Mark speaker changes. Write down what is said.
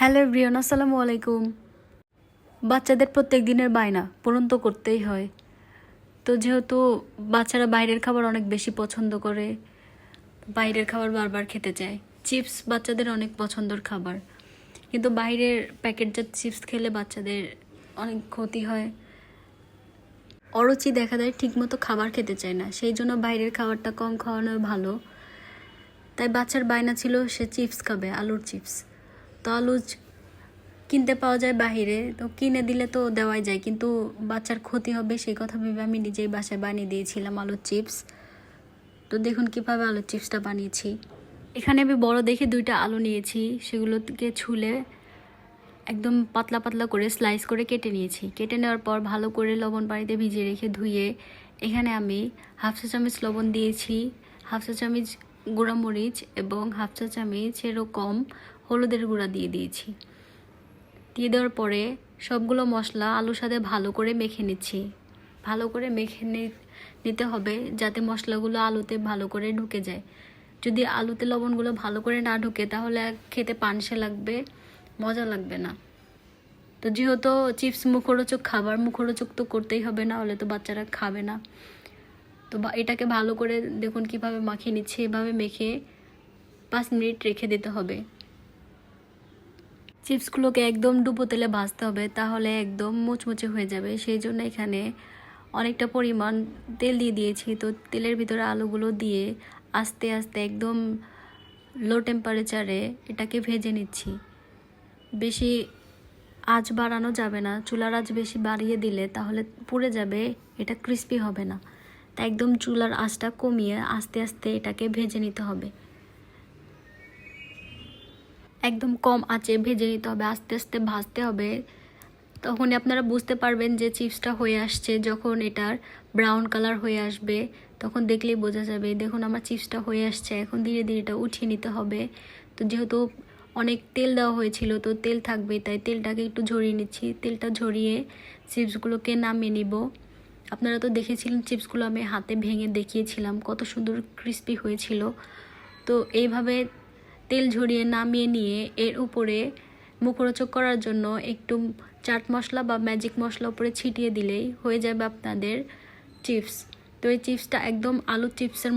Speaker 1: Hello everyone, আসসালামু আলাইকুম। বাচ্চাদের প্রত্যেক দিনের বায়না পূরণ তো করতেই হয়। তো যেহেতু বাচ্চারা বাইরের খাবার অনেক বেশি পছন্দ করে, বাইরের খাবার বারবার খেতে চায়। চিপস বাচ্চাদের অনেক পছন্দের খাবার, কিন্তু বাইরের প্যাকেটজাত চিপস খেলে বাচ্চাদের অনেক ক্ষতি হয়, অরুচি দেখা দেয়, ঠিকমতো খাবার খেতে চায় না। সেই জন্য বাইরের খাবারটা কম খাওয়ানো ভালো। তাই বাচ্চার বায়না ছিল সে চিপস খাবে, আলুর চিপস। তো আলু কিনতে পাওয়া যায় বাহিরে, তো কিনে দিলে তো দেওয়াই যায়, কিন্তু বাচ্চার ক্ষতি হবে সেই কথা ভেবে আমি নিজেই বাসায় বানিয়ে দিয়েছিলাম আলুর চিপস। তো দেখুন কিভাবে আলুর চিপসটা বানিয়েছি। এখানে আমি বড় দেখে 2টা আলু নিয়েছি, সেগুলোকে ছুলে একদম পাতলা পাতলা করে স্লাইস করে কেটে নিয়েছি। কেটে নেওয়ার পর ভালো করে লবণ পানিতে ভিজিয়ে রেখে ধুয়ে এখানে আমি 1/2 চা চামচ লবণ দিয়েছি, 1/2 চা চামচ গুঁড়ামরিচ এবং 1/2 চা চামচেরও কম হলুদের গুঁড়া দিয়ে দিয়েছি। দিয়ে দেওয়ার পরে সবগুলো মশলা আলুর সাথে ভালো করে মেখে নিচ্ছি। ভালো করে মেখে নিতে হবে যাতে মশলাগুলো আলুতে ভালো করে ঢুকে যায়। যদি আলুতে লবণগুলো ভালো করে না ঢুকে তাহলে খেতে পানসে লাগবে, মজা লাগবে না। তো যেহেতু চিপস মুখরোচক খাবার, মুখরোচক তো করতেই হবে, না হলে তো বাচ্চারা খাবে না। তো এটাকে ভালো করে দেখুন কিভাবে মাখিয়ে নিচ্ছি। এভাবে মেখে 5 মিনিট রেখে দিতে হবে। চিপসগুলোকে একদম ডুবো তেলে ভাজতে হবে, তাহলে একদম মুচমুচে হয়ে যাবে। সেই জন্য এখানে অনেকটা পরিমাণ তেল দিয়ে দিয়েছি। তো তেলের ভিতরে আলুগুলো দিয়ে আস্তে আস্তে একদম লো টেম্পারেচারে এটাকে ভেজে নিচ্ছি। বেশি আঁচ বাড়ানো যাবে না, চুলার আঁচ বেশি বাড়িয়ে দিলে তাহলে পুড়ে যাবে, এটা ক্রিস্পি হবে না। তাই একদম চুলার আঁচটা কমিয়ে আস্তে আস্তে এটাকে ভেজে নিতে হবে। একদম কম আঁচে ভেজে নিতে হবে, আস্তে আস্তে ভাজতে হবে। তখনই আপনারা বুঝতে পারবেন যে চিপসটা হয়ে আসছে। যখন এটার ব্রাউন কালার হয়ে আসবে তখন দেখলেই বোঝা যাবে। দেখুন আমার চিপসটা হয়ে আসছে। এখন ধীরে ধীরে এটা উঠিয়ে নিতে হবে। তো যেহেতু অনেক তেল দেওয়া হয়েছিল তো তেল থাকবে, তাই তেলটাকে একটু ঝরিয়ে নিচ্ছি। তেলটা ঝরিয়ে চিপসগুলোকে নামিয়ে নিব। আপনারা তো দেখেছিলেন চিপসগুলো আমি হাতে ভেঙে দেখিয়েছিলাম কত সুন্দর ক্রিস্পি হয়েছিল। তো এইভাবে তেল ঝরিয়ে নামিয়ে নিয়ে এর উপরে মুখরোচক করার জন্য একটু চাট মশলা বা ম্যাজিক মশলা উপরে ছিটিয়ে দিলেই হয়ে যাবে আপনাদের চিপস। তো এই চিপসটা একদম আলু চিপসের